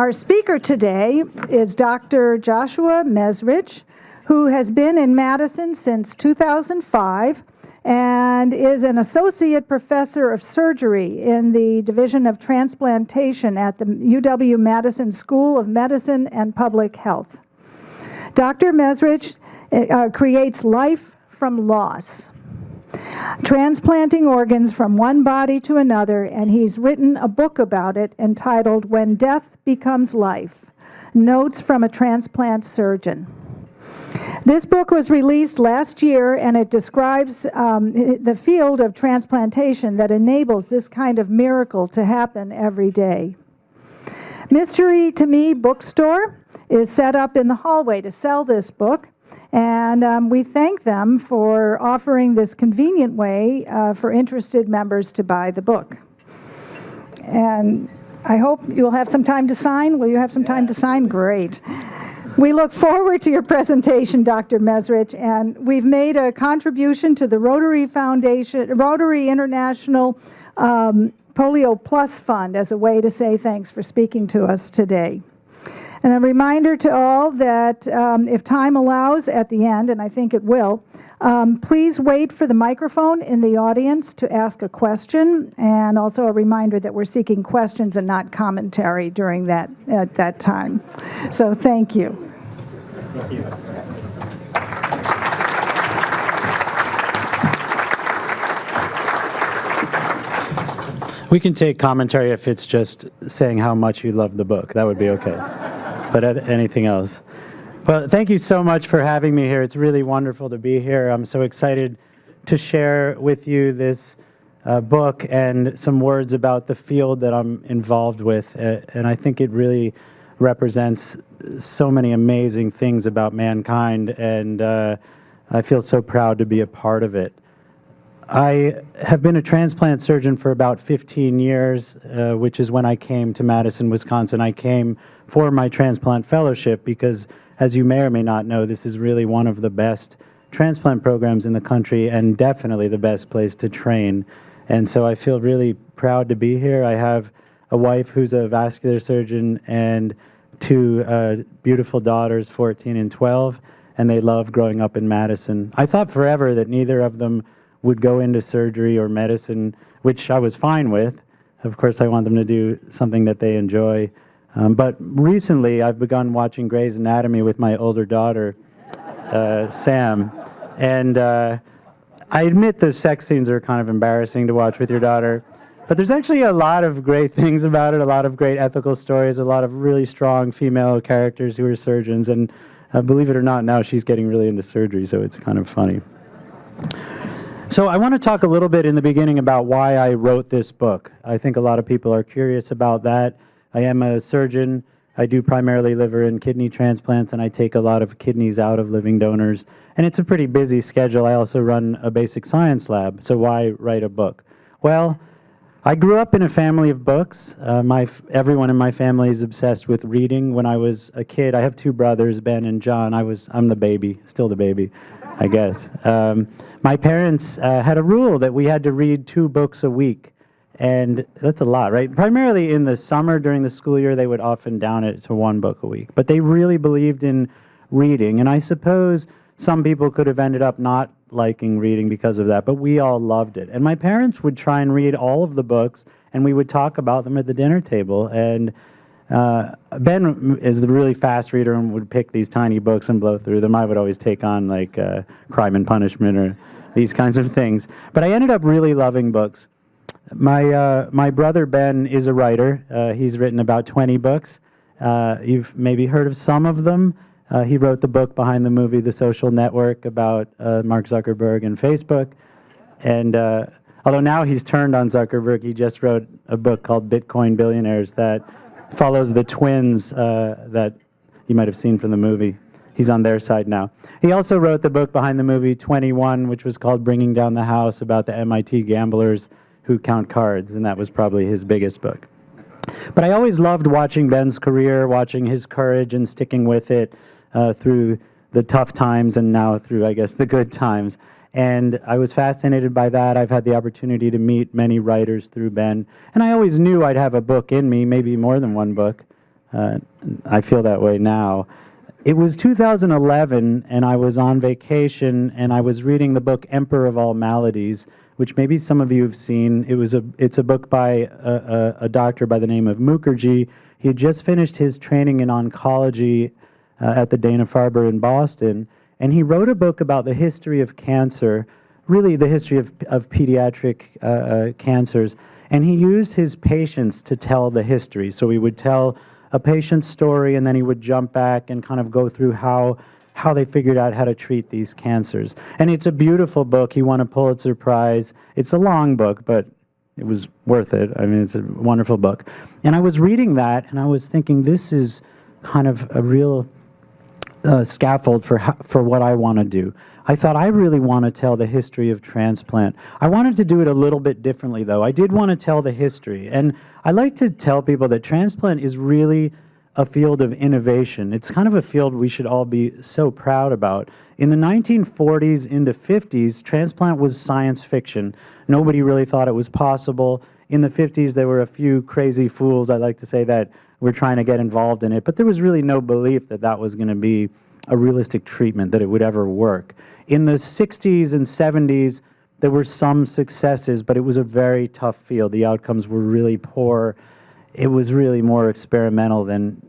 Our speaker today is Dr. Joshua Mezrich, who has been in Madison since 2005 and is an associate professor of surgery in the Division of Transplantation at the UW-Madison School of Medicine and Public Health. Dr. Mezrich creates life from loss, transplanting organs from one body to another, and he's written a book about it entitled When Death Becomes Life, Notes from a Transplant Surgeon. This book was released last year, and it describes the field of transplantation that enables this kind of miracle to happen every day. Mystery to Me Bookstore is set up in the hallway to sell this book, and we thank them for offering this convenient way for interested members to buy the book. And I hope you'll have some time to sign. Will you have some time to sign? Great. We look forward to your presentation, Dr. Mezrich, and we've made a contribution to the Rotary Foundation, Rotary International Polio Plus Fund as a way to say thanks for speaking to us today. And a reminder to all that if time allows at the end, and I think it will, please wait for the microphone in the audience to ask a question, and also a reminder that we're seeking questions and not commentary during that time. So thank you. Thank you. We can take commentary if it's just saying how much you love the book. That would be okay. But anything else? Well, thank you so much for having me here. It's really wonderful to be here. I'm so excited to share with you this book and some words about the field that I'm involved with. And I think it really represents so many amazing things about mankind, and I feel so proud to be a part of it. I have been a transplant surgeon for about 15 years, which is when I came to Madison, Wisconsin. I came for my transplant fellowship because, as you may or may not know, this is really one of the best transplant programs in the country and definitely the best place to train. And so I feel really proud to be here. I have a wife who's a vascular surgeon and two beautiful daughters, 14 and 12, and they love growing up in Madison. I thought forever that neither of them would go into surgery or medicine, which I was fine with. Of course, I want them to do something that they enjoy. But recently, I've begun watching Grey's Anatomy with my older daughter, Sam. And I admit the sex scenes are kind of embarrassing to watch with your daughter. But there's actually a lot of great things about it, a lot of great ethical stories, a lot of really strong female characters who are surgeons. And believe it or not, now she's getting really into surgery, so it's kind of funny. So I want to talk a little bit in the beginning about why I wrote this book. I think a lot of people are curious about that. I am a surgeon. I do primarily liver and kidney transplants, and I take a lot of kidneys out of living donors. And it's a pretty busy schedule. I also run a basic science lab, so why write a book? Well, I grew up in a family of books. Everyone in my family is obsessed with reading. When I was a kid, I have two brothers, Ben and John. I'm the baby, still the baby, I guess. My parents had a rule that we had to read 2 books a week, and that's a lot, right? Primarily in the summer during the school year, they would often down it to 1 book a week. But they really believed in reading, and I suppose some people could have ended up not liking reading because of that, but we all loved it. And my parents would try and read all of the books, and we would talk about them at the dinner table. And Ben is a really fast reader and would pick these tiny books and blow through them. I would always take on like Crime and Punishment or these kinds of things. But I ended up really loving books. My brother Ben is a writer. He's written about 20 books. You've maybe heard of some of them. He wrote the book behind the movie The Social Network about Mark Zuckerberg and Facebook. And although now he's turned on Zuckerberg, he just wrote a book called Bitcoin Billionaires that follows the twins that you might have seen from the movie. He's on their side now. He also wrote the book behind the movie 21, which was called Bringing Down the House, about the MIT gamblers who count cards, and that was probably his biggest book. But I always loved watching Ben's career, watching his courage and sticking with it through the tough times and now through, I guess, the good times. And I was fascinated by that. I've had the opportunity to meet many writers through Ben. And I always knew I'd have a book in me, maybe more than 1 book. I feel that way now. It was 2011, and I was on vacation, and I was reading the book Emperor of All Maladies, which maybe some of you have seen. It's a book by a doctor by the name of Mukherjee. He had just finished his training in oncology at the Dana-Farber in Boston, and he wrote a book about the history of cancer, really the history of pediatric cancers, and he used his patients to tell the history. So he would tell a patient's story, and then he would jump back and kind of go through how they figured out how to treat these cancers. And it's a beautiful book. He won a Pulitzer Prize. It's a long book, but it was worth it. I mean, it's a wonderful book. And I was reading that, and I was thinking, this is kind of a real scaffold for what I want to do. I thought, I really want to tell the history of transplant. I wanted to do it a little bit differently, though. I did want to tell the history. And I like to tell people that transplant is really a field of innovation. It's kind of a field we should all be so proud about. In the 1940s into 50s, transplant was science fiction. Nobody really thought it was possible. In the 50s, there were a few crazy fools, I like to say, that were trying to get involved in it. But there was really no belief that that was going to be a realistic treatment, that it would ever work. In the 60s and 70s, there were some successes, but it was a very tough field. The outcomes were really poor. It was really more experimental than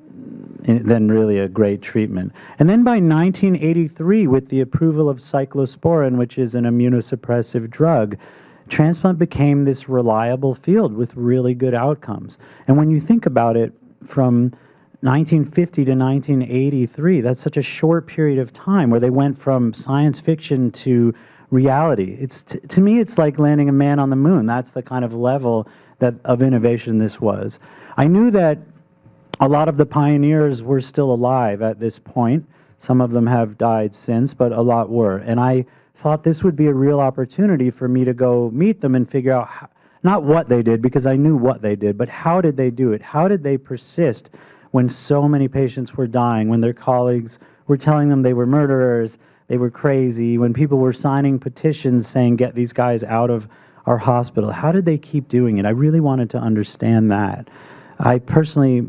really a great treatment. And then by 1983, with the approval of cyclosporin, which is an immunosuppressive drug, transplant became this reliable field with really good outcomes. And when you think about it, from 1950 to 1983, that's such a short period of time where they went from science fiction to reality. To me, it's like landing a man on the moon. That's the kind of level of innovation this was. I knew that a lot of the pioneers were still alive at this point. Some of them have died since, but a lot were. And I thought this would be a real opportunity for me to go meet them and figure out not what they did, because I knew what they did, but how did they do it? How did they persist when so many patients were dying, when their colleagues were telling them they were murderers, they were crazy, when people were signing petitions saying, get these guys out of our hospital? How did they keep doing it? I really wanted to understand that. I personally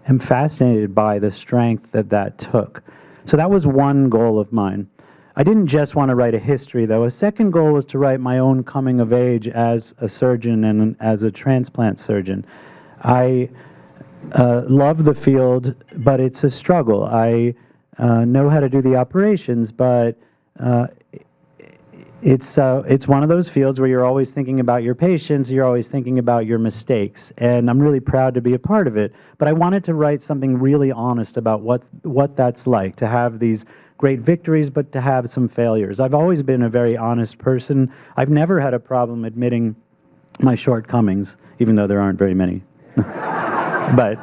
am fascinated by the strength that took. So that was one goal of mine. I didn't just want to write a history, though. A second goal was to write my own coming of age as a surgeon and as a transplant surgeon. I love the field, but it's a struggle. I know how to do the operations, but it's one of those fields where you're always thinking about your patients, you're always thinking about your mistakes, and I'm really proud to be a part of it. But I wanted to write something really honest about what that's like, to have these great victories, but to have some failures. I've always been a very honest person. I've never had a problem admitting my shortcomings, even though there aren't very many. But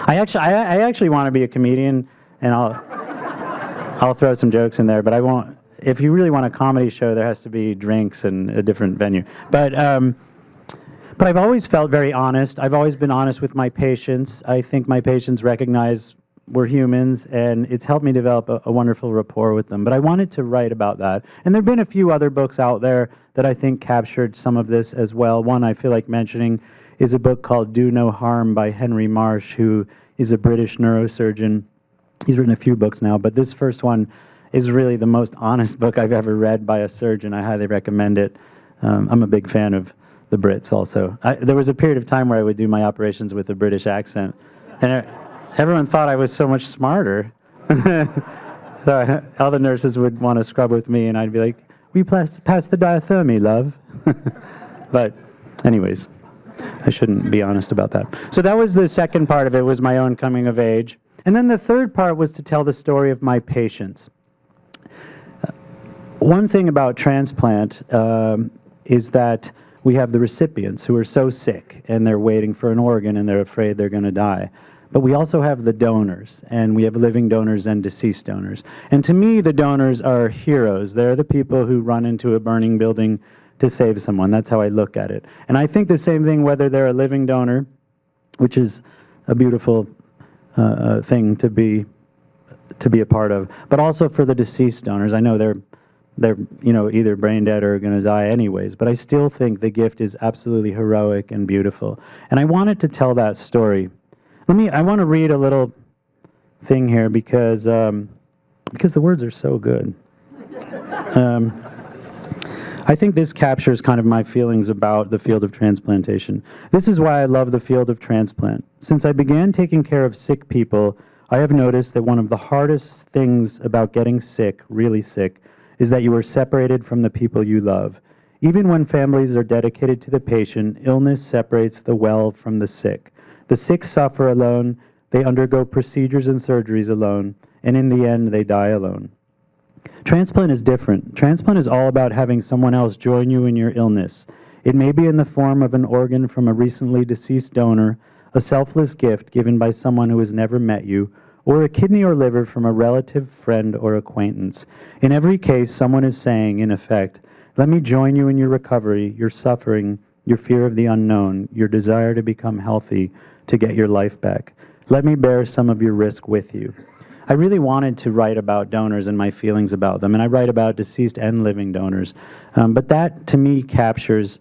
I actually want to be a comedian, and I'll throw some jokes in there, but I won't. If you really want a comedy show, there has to be drinks and a different venue. But I've always felt very honest. I've always been honest with my patients. I think my patients recognize we're humans, and it's helped me develop a wonderful rapport with them. But I wanted to write about that. And there have been a few other books out there that I think captured some of this as well. One I feel like mentioning is a book called Do No Harm by Henry Marsh, who is a British neurosurgeon. He's written a few books now, but this first one is really the most honest book I've ever read by a surgeon. I highly recommend it. I'm a big fan of the Brits also. There was a period of time where I would do my operations with a British accent, and everyone thought I was so much smarter. So all the nurses would want to scrub with me, and I'd be like, "We pass the diathermy, love." But anyways, I shouldn't be honest about that. So that was the second part of it, was my own coming of age. And then the third part was to tell the story of my patients. One thing about transplant is that we have the recipients who are so sick and they're waiting for an organ and they're afraid they're going to die. But we also have the donors, and we have living donors and deceased donors. And to me, the donors are heroes. They're the people who run into a burning building to save someone. That's how I look at it. And I think the same thing whether they're a living donor, which is a beautiful thing to be a part of, but also for the deceased donors. I know they're either brain dead or going to die anyways, but I still think the gift is absolutely heroic and beautiful. And I wanted to tell that story. I want to read a little thing here because the words are so good. I think this captures kind of my feelings about the field of transplantation. This is why I love the field of transplant. Since I began taking care of sick people, I have noticed that one of the hardest things about getting sick, really sick, is that you are separated from the people you love. Even when families are dedicated to the patient, illness separates the well from the sick. The sick suffer alone, they undergo procedures and surgeries alone, and in the end, they die alone. Transplant is different. Transplant is all about having someone else join you in your illness. It may be in the form of an organ from a recently deceased donor, a selfless gift given by someone who has never met you, or a kidney or liver from a relative, friend, or acquaintance. In every case, someone is saying, in effect, let me join you in your recovery, your suffering, your fear of the unknown, your desire to become healthy, to get your life back. Let me bear some of your risk with you. I really wanted to write about donors and my feelings about them, and I write about deceased and living donors. But that, to me, captures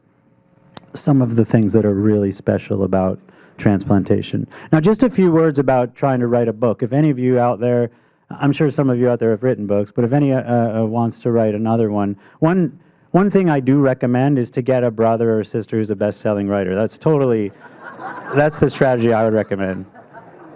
some of the things that are really special about transplantation. Now, just a few words about trying to write a book. If any of you out there, I'm sure some of you out there have written books, but if any wants to write another one thing I do recommend is to get a brother or sister who's a best-selling writer. That's the strategy I would recommend.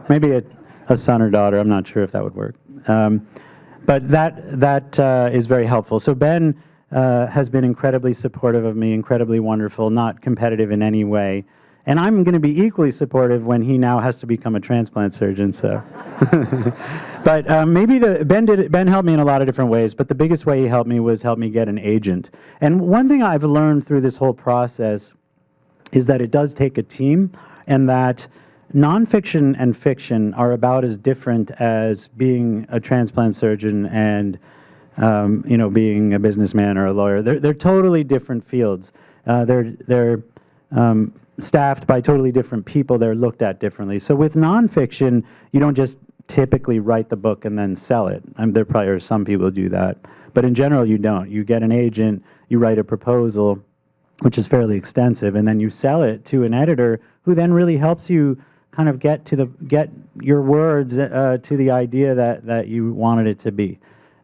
Maybe a son or daughter. I'm not sure if that would work. But that is very helpful. So Ben has been incredibly supportive of me, incredibly wonderful, not competitive in any way. And I'm going to be equally supportive when he now has to become a transplant surgeon. So, but Ben helped me in a lot of different ways. But the biggest way he helped me was help me get an agent. And one thing I've learned through this whole process is that it does take a team, and that nonfiction and fiction are about as different as being a transplant surgeon and being a businessman or a lawyer. They're totally different fields. They're staffed by totally different people. They're looked at differently. So with nonfiction, you don't just typically write the book and then sell it. There probably are some people who do that, but in general, you don't. You get an agent, you write a proposal, which is fairly extensive, and then you sell it to an editor who then really helps you kind of get your words to the idea that you wanted it to be.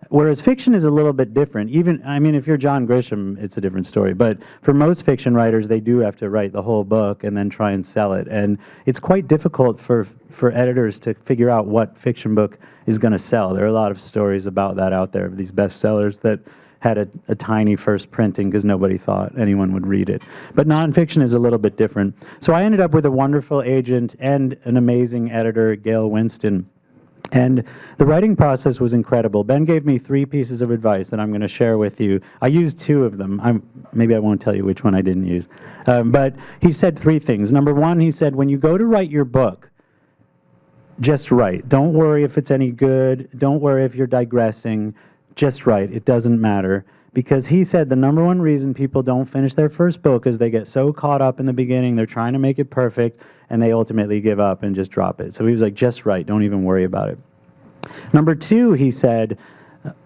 Whereas fiction is a little bit different. If you're John Grisham, it's a different story. But for most fiction writers, they do have to write the whole book and then try and sell it. And it's quite difficult for editors to figure out what fiction book is going to sell. There are a lot of stories about that out there, these bestsellers that had a tiny first printing because nobody thought anyone would read it. But nonfiction is a little bit different. So I ended up with a wonderful agent and an amazing editor, Gail Winston. And the writing process was incredible. Ben gave me 3 pieces of advice that I'm going to share with you. I used 2 of them. Maybe I won't tell you which one I didn't use. But he said 3 things. Number 1, he said, when you go to write your book, just write. Don't worry if it's any good. Don't worry if you're digressing. Just write. It doesn't matter. Because he said the number 1 reason people don't finish their first book is they get so caught up in the beginning, they're trying to make it perfect, and they ultimately give up and just drop it. So he was like, just write. Don't even worry about it. Number 2, he said,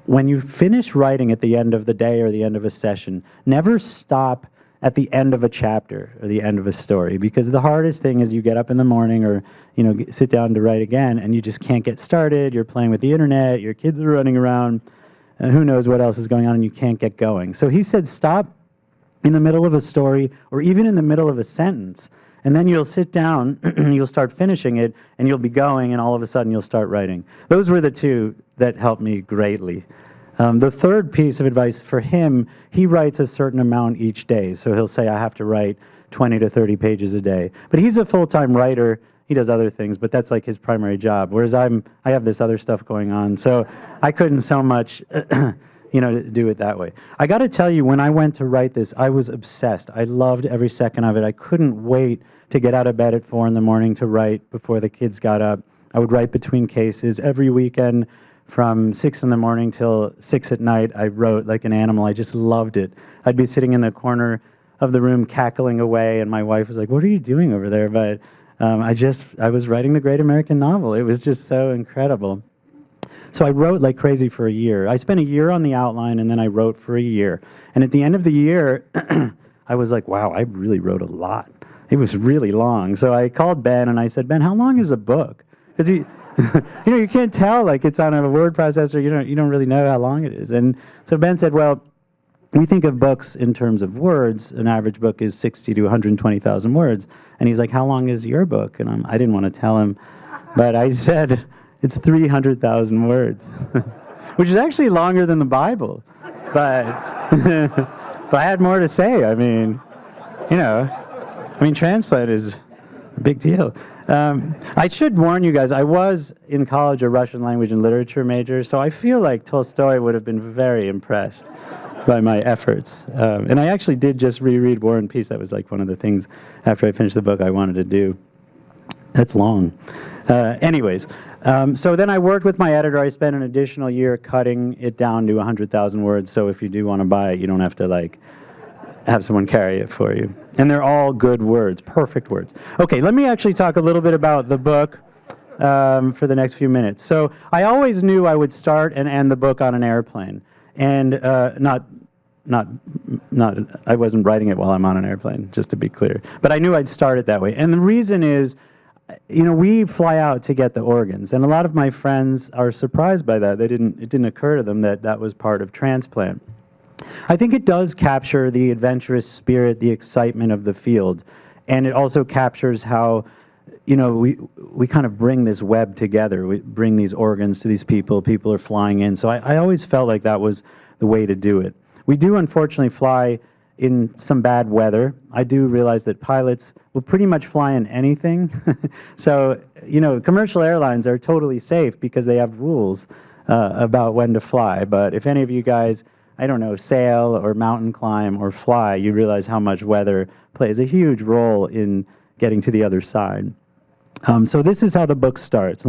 when you finish writing at the end of the day or the end of a session, never stop at the end of a chapter or the end of a story, because the hardest thing is you get up in the morning or sit down to write again and you just can't get started. You're playing with the internet, your kids are running around, who knows what else is going on, and you can't get going. So he said stop in the middle of a story or even in the middle of a sentence, and then you'll sit down, you'll start finishing it, and you'll be going, and all of a sudden you'll start writing. Those were the 2 that helped me greatly. The 3rd piece of advice for him, he writes a certain amount each day. So he'll say, I have to write 20 to 30 pages a day. But he's a full-time writer. He does other things, but that's like his primary job. Whereas I have this other stuff going on. So I couldn't so much do it that way. I got to tell you, when I went to write this, I was obsessed. I loved every second of it. I couldn't wait to get out of bed at 4 in the morning to write before the kids got up. I would write between cases. Every weekend from 6 in the morning till 6 at night, I wrote like an animal. I just loved it. I'd be sitting in the corner of the room cackling away, and my wife was like, what are you doing over there? But I was writing the great American novel. It was just so incredible. So I wrote like crazy for a year. I spent a year on the outline, and then I wrote for a year. And at the end of the year, I was like, wow, I really wrote a lot. it was really long. So I called Ben and I said, Ben, how long is a book? Because you can't tell, like it's on a word processor, you don't really know how long it is. And so Ben said, well, we think of books in terms of words. An average book is 60 to 120,000 words. And he's like, how long is your book? And I didn't want to tell him, but I said, it's 300,000 words, which is actually longer than the Bible. But, but I had more to say. I mean, transplant is a big deal. I should warn you guys, I was in college a Russian language and literature major, so I feel like Tolstoy would have been very impressed by my efforts. And I actually did just reread War and Peace. That was like one of the things after I finished the book I wanted to do. That's long. Anyways, so then I worked with my editor. I spent an additional year cutting it down to 100,000 words, so if you do want to buy it, you don't have to have someone carry it for you. And they're all good words, perfect words. Okay, let me actually talk a little bit about the book for the next few minutes. So I always knew I would start and end the book on an airplane. And I wasn't writing it while I'm on an airplane, just to be clear. But I knew I'd start it that way. And the reason is, we fly out to get the organs. And a lot of my friends are surprised by that. It didn't occur to them that that was part of transplant. I think it does capture the adventurous spirit, the excitement of the field. And it also captures how, we kind of bring this web together. We bring these organs to these people. People are flying in. So I always felt like that was the way to do it. We do, unfortunately, fly in some bad weather. I do realize that pilots will pretty much fly in anything. So, commercial airlines are totally safe because they have rules about when to fly. But if any of you guys, sail or mountain climb or fly, you realize how much weather plays a huge role in getting to the other side. So this is how the book starts.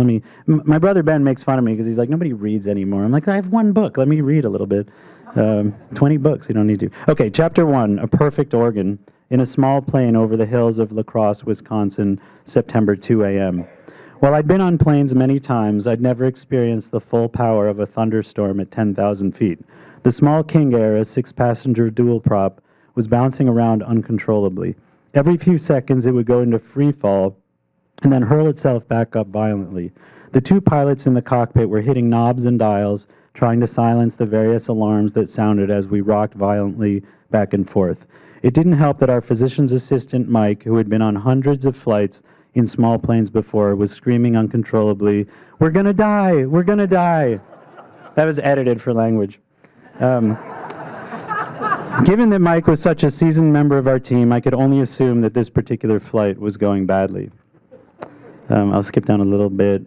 My brother Ben makes fun of me because he's like, nobody reads anymore. I'm like, I have one book. Let me read a little bit. 20 books, you don't need to. Okay, chapter 1, A Perfect Organ, in a small plane over the hills of La Crosse, Wisconsin, September 2 a.m. While I'd been on planes many times, I'd never experienced the full power of a thunderstorm at 10,000 feet. The small King Air, a 6-passenger dual prop, was bouncing around uncontrollably. Every few seconds, it would go into free fall and then hurl itself back up violently. The two pilots in the cockpit were hitting knobs and dials, trying to silence the various alarms that sounded as we rocked violently back and forth. It didn't help that our physician's assistant, Mike, who had been on hundreds of flights in small planes before, was screaming uncontrollably, "We're gonna die! We're gonna die!" That was edited for language. Given that Mike was such a seasoned member of our team, I could only assume that this particular flight was going badly. I'll skip down a little bit.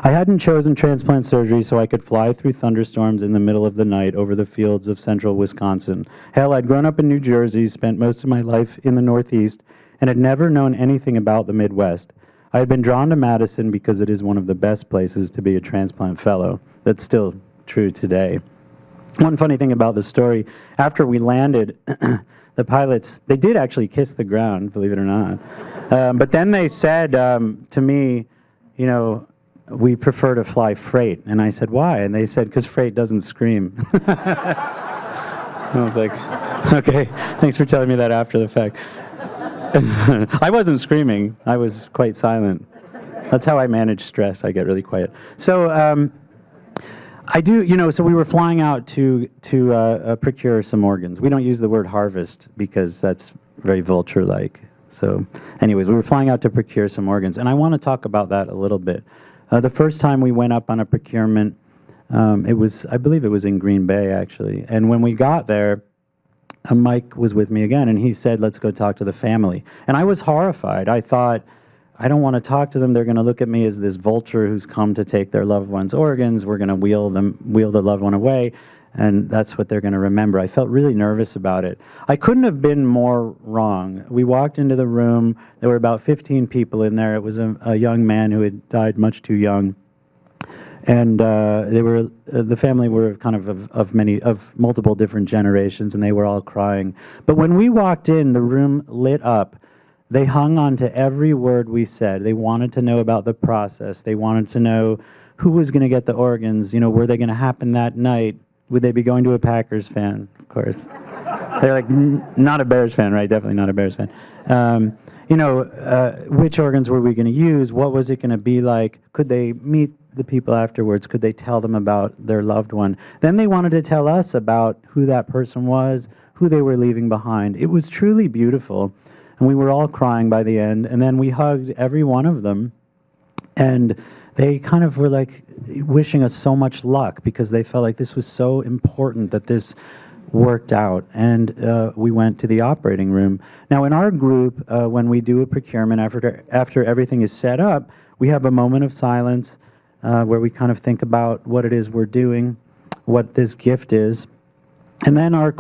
I hadn't chosen transplant surgery so I could fly through thunderstorms in the middle of the night over the fields of central Wisconsin. Hell, I'd grown up in New Jersey, spent most of my life in the Northeast, and had never known anything about the Midwest. I had been drawn to Madison because it is one of the best places to be a transplant fellow. That's still true today. One funny thing about the story, after we landed, the pilots, they did actually kiss the ground, believe it or not. But then they said to me, we prefer to fly freight. And I said, why? And they said, because freight doesn't scream. I was like, okay, thanks for telling me that after the fact. I wasn't screaming. I was quite silent. That's how I manage stress. I get really quiet. So so we were flying out to procure some organs. We don't use the word harvest because that's very vulture-like. So anyways, we were flying out to procure some organs. And I want to talk about that a little bit. The first time we went up on a procurement, I believe it was in Green Bay, actually. And when we got there, Mike was with me again, and he said, let's go talk to the family. And I was horrified. I thought, I don't want to talk to them. They're going to look at me as this vulture who's come to take their loved one's organs. We're going to wheel the loved one away, and that's what they're going to remember. I felt really nervous about it. I couldn't have been more wrong. We walked into the room. There were about 15 people in there. It was a young man who had died much too young. And the family were kind of multiple different generations, and they were all crying. But when we walked in, the room lit up. They hung on to every word we said. They wanted to know about the process. They wanted to know who was going to get the organs. Were they going to happen that night? Would they be going to a Packers fan? Of course. They're like, not a Bears fan, right? Definitely not a Bears fan. Which organs were we going to use? What was it going to be like? Could they meet the people afterwards? Could they tell them about their loved one? Then they wanted to tell us about who that person was, who they were leaving behind. It was truly beautiful, and we were all crying by the end, and then we hugged every one of them, and they kind of were like wishing us so much luck because they felt like this was so important that this worked out, and we went to the operating room. Now, in our group, when we do a procurement, after everything is set up, we have a moment of silence where we kind of think about what it is we're doing, what this gift is, and then our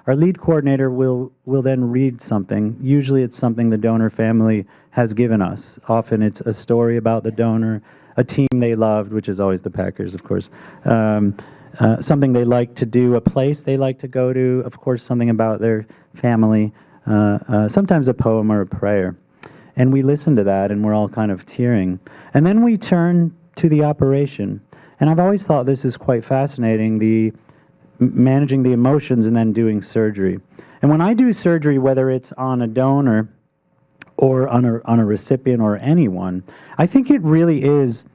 lead coordinator will then read something. Usually it's something the donor family has given us. Often it's a story about the donor, a team they loved, which is always the Packers, of course, something they like to do, a place they like to go to, of course, something about their family, sometimes a poem or a prayer. And we listen to that, and we're all kind of tearing. And then we turn to the operation. And I've always thought this is quite fascinating, managing the emotions and then doing surgery. And when I do surgery, whether it's on a donor or on a recipient or anyone, I think it really is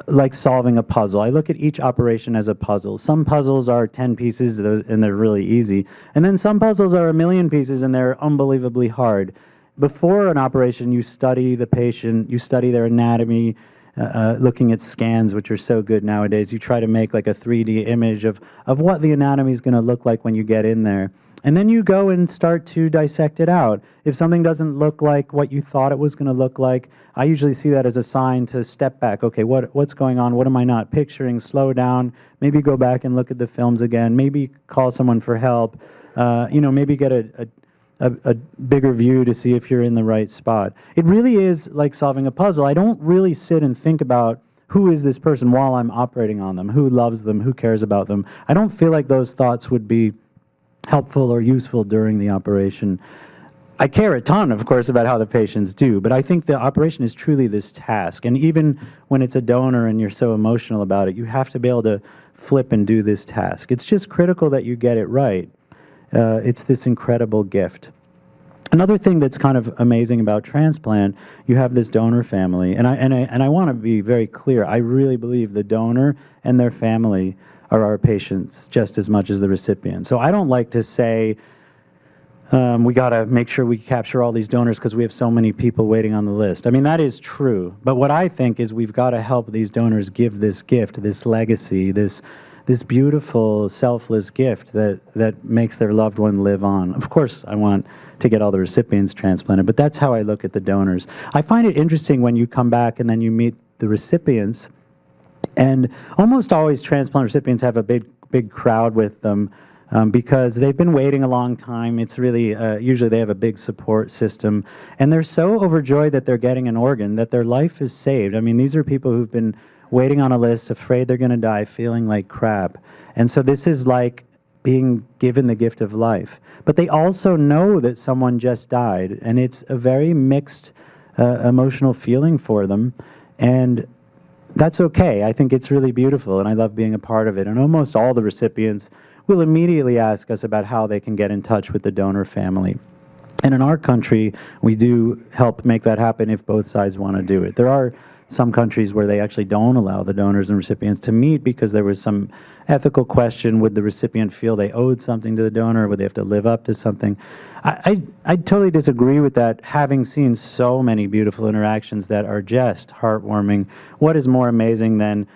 like solving a puzzle. I look at each operation as a puzzle. Some puzzles are 10 pieces and they're really easy. And then some puzzles are 1,000,000 pieces and they're unbelievably hard. Before an operation, you study the patient, you study their anatomy, looking at scans, which are so good nowadays. You try to make like a 3D image of what the anatomy is going to look like when you get in there. And then you go and start to dissect it out. If something doesn't look like what you thought it was going to look like, I usually see that as a sign to step back. Okay, what's going on? What am I not picturing? Slow down. Maybe go back and look at the films again. Maybe call someone for help. Maybe get a bigger view to see if you're in the right spot. It really is like solving a puzzle. I don't really sit and think about who is this person while I'm operating on them, who loves them, who cares about them. I don't feel like those thoughts would be helpful or useful during the operation. I care a ton, of course, about how the patients do, but I think the operation is truly this task. And even when it's a donor and you're so emotional about it, you have to be able to flip and do this task. It's just critical that you get it right. It's this incredible gift. Another thing that's kind of amazing about transplant, you have this donor family, and I want to be very clear. I really believe the donor and their family are our patients just as much as the recipient. So I don't like to say we got to make sure we capture all these donors because we have so many people waiting on the list. I mean, that is true. But what I think is we've got to help these donors give this gift, this legacy, this beautiful, selfless gift that makes their loved one live on. Of course, I want to get all the recipients transplanted, but that's how I look at the donors. I find it interesting when you come back and then you meet the recipients, and almost always transplant recipients have a big crowd with them because they've been waiting a long time. It's really, usually they have a big support system, and they're so overjoyed that they're getting an organ, that their life is saved. I mean, these are people who've been waiting on a list, afraid they're going to die, feeling like crap. And so this is like being given the gift of life. But they also know that someone just died, and it's a very mixed emotional feeling for them. And that's okay. I think it's really beautiful, and I love being a part of it. And almost all the recipients will immediately ask us about how they can get in touch with the donor family. And in our country, we do help make that happen if both sides want to do it. There are some countries where they actually don't allow the donors and recipients to meet because there was some ethical question. Would the recipient feel they owed something to the donor? Would they have to live up to something? I totally disagree with that, having seen so many beautiful interactions that are just heartwarming. What is more amazing than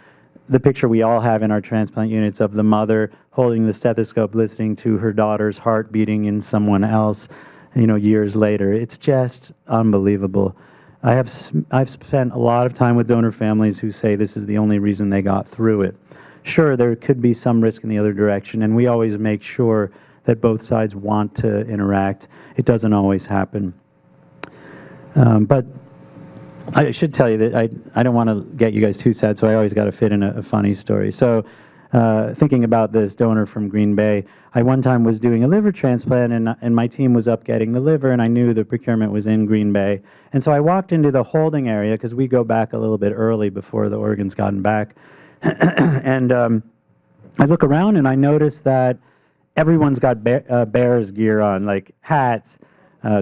the picture we all have in our transplant units of the mother holding the stethoscope, listening to her daughter's heart beating in someone else, years later? It's just unbelievable. I've spent a lot of time with donor families who say this is the only reason they got through it. Sure, there could be some risk in the other direction, and we always make sure that both sides want to interact. It doesn't always happen. But I should tell you that I don't want to get you guys too sad, so I always got to fit in a funny story. So thinking about this donor from Green Bay, I one time was doing a liver transplant, and my team was up getting the liver, and I knew the procurement was in Green Bay. And so I walked into the holding area, because we go back a little bit early before the organ's gotten back. And I look around, and I notice that everyone's got Bears gear on, like hats,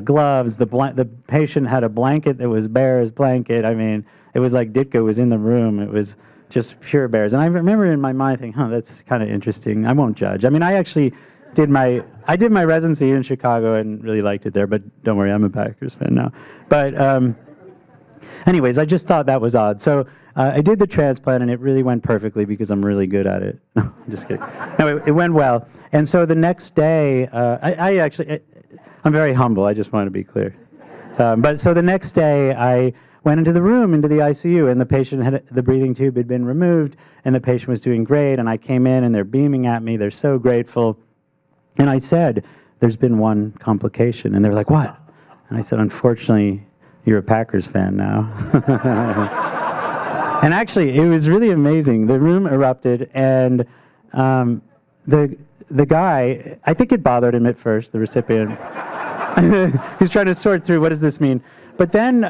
gloves. The patient had a blanket that was Bears blanket. I mean, it was like Ditka was in the room. It was just pure Bears. And I remember in my mind thinking, that's kind of interesting. I won't judge. I mean, I actually did my residency in Chicago and really liked it there, but don't worry, I'm a Packers fan now. But anyways, I just thought that was odd. So I did the transplant, and it really went perfectly because I'm really good at it. No, I'm just kidding. No, it went well. And so the next day, I'm very humble. I just want to be clear. But so the next day, I went into the room, into the ICU, and the breathing tube had been removed, and the patient was doing great. And I came in, and they're beaming at me. They're so grateful. And I said, there's been one complication. And they were like, what? And I said, unfortunately, you're a Packers fan now. And actually, it was really amazing. The room erupted, and the guy, I think it bothered him at first, the recipient. He's trying to sort through, what does this mean? But then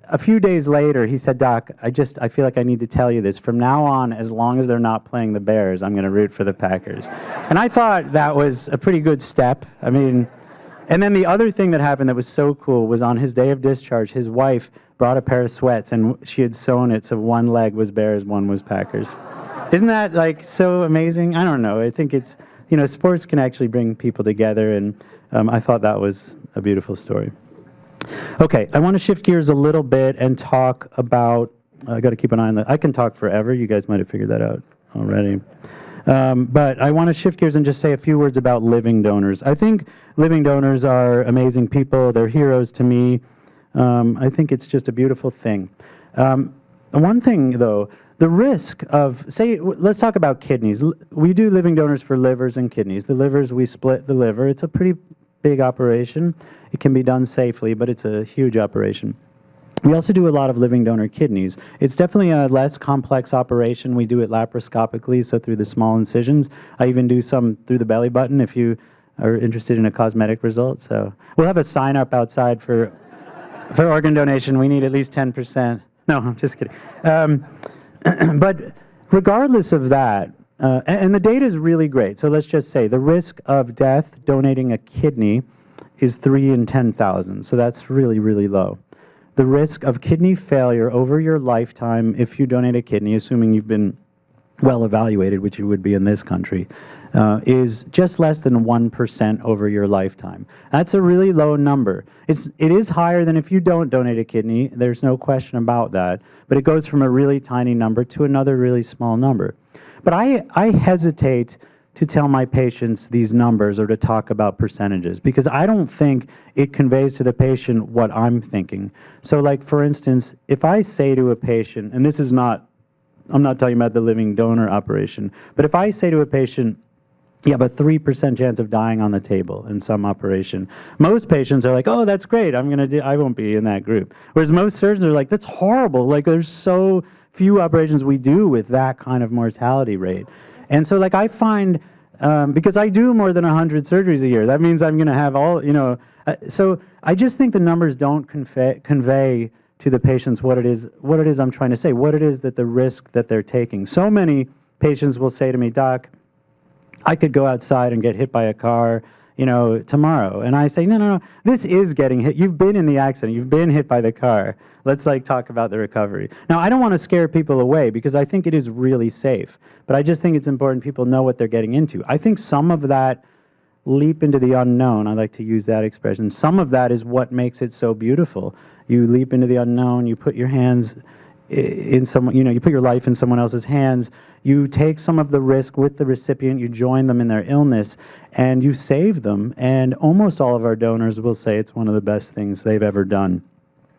a few days later, he said, Doc, I feel like I need to tell you this. From now on, as long as they're not playing the Bears, I'm going to root for the Packers. And I thought that was a pretty good step. I mean, and then the other thing that happened that was so cool was on his day of discharge, his wife brought a pair of sweats, and she had sewn it so one leg was Bears, one was Packers. Isn't that like so amazing? I don't know. I think it's, sports can actually bring people together, and I thought that was a beautiful story. Okay, I want to shift gears a little bit and talk about, I got to keep an eye on that. I can talk forever. You guys might have figured that out already. But I want to shift gears and just say a few words about living donors. I think living donors are amazing people. They're heroes to me. I think it's just a beautiful thing. One thing, though, the risk of, let's talk about kidneys. We do living donors for livers and kidneys. The livers, we split the liver. It's a pretty big operation. It can be done safely, but it's a huge operation. We also do a lot of living donor kidneys. It's definitely a less complex operation. We do it laparoscopically, so through the small incisions. I even do some through the belly button if you are interested in a cosmetic result. So we'll have a sign up outside for organ donation. We need at least 10%. No, I'm just kidding. But regardless of that, and the data is really great. So let's just say the risk of death donating a kidney is 3 in 10,000. So that's really, really low. The risk of kidney failure over your lifetime, if you donate a kidney, assuming you've been well evaluated, which you would be in this country, is just less than 1% over your lifetime. That's a really low number. It is higher than if you don't donate a kidney. There's no question about that. But it goes from a really tiny number to another really small number. But I hesitate to tell my patients these numbers or to talk about percentages because I don't think it conveys to the patient what I'm thinking. So like, for instance, if I say to a patient, and this is not, I'm not talking about the living donor operation, but if I say to a patient, you have a 3% chance of dying on the table in some operation. Most patients are like, oh, that's great. I won't be in that group. Whereas most surgeons are like, that's horrible. Like there's so few operations we do with that kind of mortality rate. And so like I find, because I do more than 100 surgeries a year, that means I'm going to have all, so I just think the numbers don't convey to the patients what it is I'm trying to say, what it is that the risk that they're taking. So many patients will say to me, Doc, I could go outside and get hit by a car, tomorrow. And I say, no, this is getting hit. You've been in the accident. You've been hit by the car. Let's talk about the recovery. Now, I don't want to scare people away because I think it is really safe. But I just think it's important people know what they're getting into. I think some of that leap into the unknown, I like to use that expression, some of that is what makes it so beautiful. You leap into the unknown, you put your hands in someone, you put your life in someone else's hands, you take some of the risk with the recipient, you join them in their illness, and you save them. And almost all of our donors will say it's one of the best things they've ever done.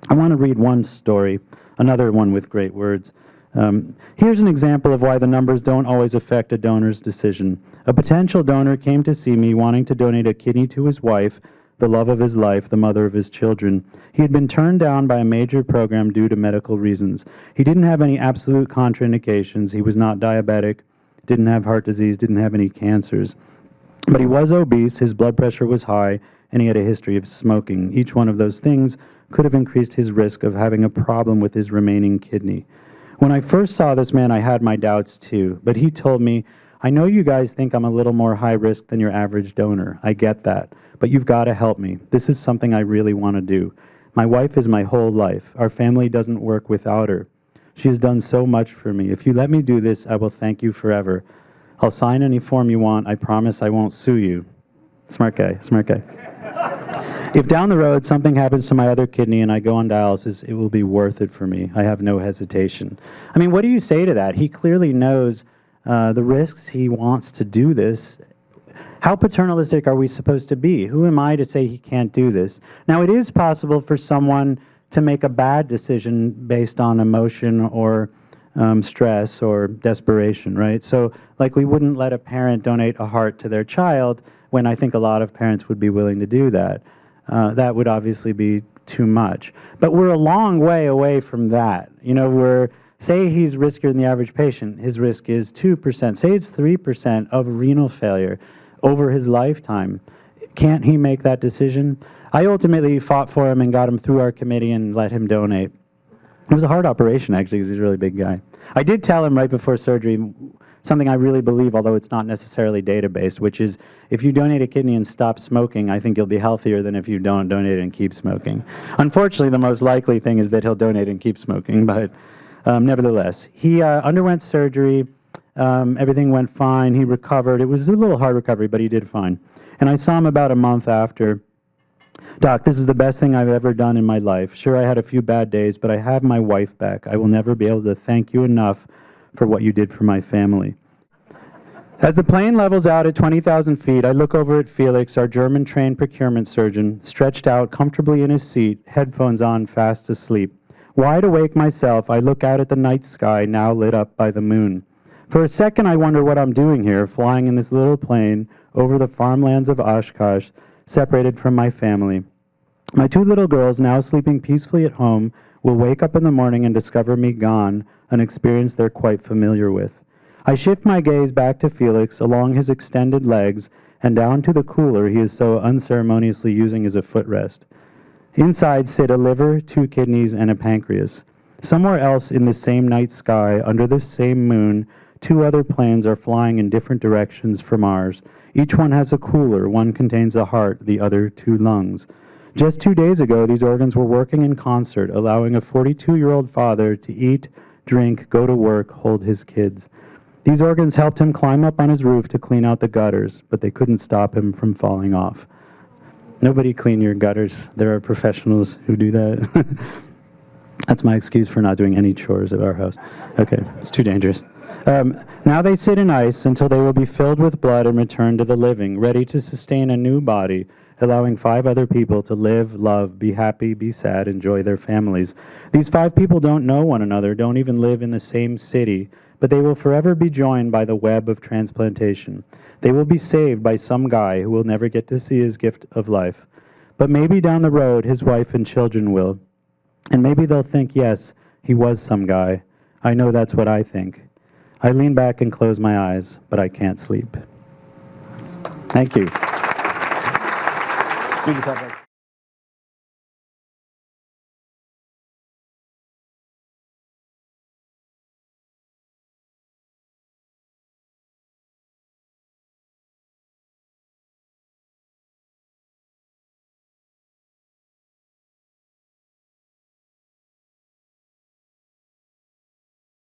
I want to read one story, another one with great words. Here's an example of why the numbers don't always affect a donor's decision. A potential donor came to see me wanting to donate a kidney to his wife, the love of his life, the mother of his children. He had been turned down by a major program due to medical reasons. He didn't have any absolute contraindications. He was not diabetic, didn't have heart disease, didn't have any cancers. But he was obese, his blood pressure was high, and he had a history of smoking. Each one of those things could have increased his risk of having a problem with his remaining kidney. When I first saw this man, I had my doubts too, but he told me, I know you guys think I'm a little more high risk than your average donor. I get that. But you've got to help me. This is something I really want to do. My wife is my whole life. Our family doesn't work without her. She has done so much for me. If you let me do this, I will thank you forever. I'll sign any form you want. I promise I won't sue you. Smart guy, smart guy. If down the road something happens to my other kidney and I go on dialysis, it will be worth it for me. I have no hesitation. I mean, what do you say to that? He clearly knows the risks. He wants to do this. How paternalistic are we supposed to be? Who am I to say he can't do this? Now, it is possible for someone to make a bad decision based on emotion or stress or desperation, right? So, like, we wouldn't let a parent donate a heart to their child when I think a lot of parents would be willing to do that. That would obviously be too much. But we're a long way away from that. You know, say he's riskier than the average patient. His risk is 2%. Say it's 3% of renal failure over his lifetime. Can't he make that decision? I ultimately fought for him and got him through our committee and let him donate. It was a hard operation, actually, because he's a really big guy. I did tell him right before surgery something I really believe, although it's not necessarily data-based, which is if you donate a kidney and stop smoking, I think you'll be healthier than if you don't donate and keep smoking. Unfortunately, the most likely thing is that he'll donate and keep smoking, but nevertheless. He underwent surgery. Everything went fine. He recovered. It was a little hard recovery, but he did fine. And I saw him about a month after. Doc, this is the best thing I've ever done in my life. Sure, I had a few bad days, but I have my wife back. I will never be able to thank you enough for what you did for my family. As the plane levels out at 20,000 feet, I look over at Felix, our German-trained procurement surgeon, stretched out comfortably in his seat, headphones on, fast asleep. Wide awake myself, I look out at the night sky, now lit up by the moon. For a second, I wonder what I'm doing here, flying in this little plane over the farmlands of Oshkosh, separated from my family. My two little girls, now sleeping peacefully at home, will wake up in the morning and discover me gone, an experience they're quite familiar with. I shift my gaze back to Felix, along his extended legs, and down to the cooler he is so unceremoniously using as a footrest. Inside sit a liver, 2 kidneys, and a pancreas. Somewhere else in the same night sky, under this same moon, 2 other planes are flying in different directions from ours. Each one has a cooler. One contains a heart, the other 2 lungs. Just 2 days ago, these organs were working in concert, allowing a 42-year-old father to eat, drink, go to work, hold his kids. These organs helped him climb up on his roof to clean out the gutters, but they couldn't stop him from falling off. Nobody clean your gutters. There are professionals who do that. That's my excuse for not doing any chores at our house. Okay, it's too dangerous. Now they sit in ice until they will be filled with blood and returned to the living, ready to sustain a new body, allowing 5 other people to live, love, be happy, be sad, enjoy their families. These 5 people don't know one another, don't even live in the same city, but they will forever be joined by the web of transplantation. They will be saved by some guy who will never get to see his gift of life. But maybe down the road, his wife and children will. And maybe they'll think, yes, he was some guy. I know that's what I think. I lean back and close my eyes, but I can't sleep. Thank you. Thank you so much.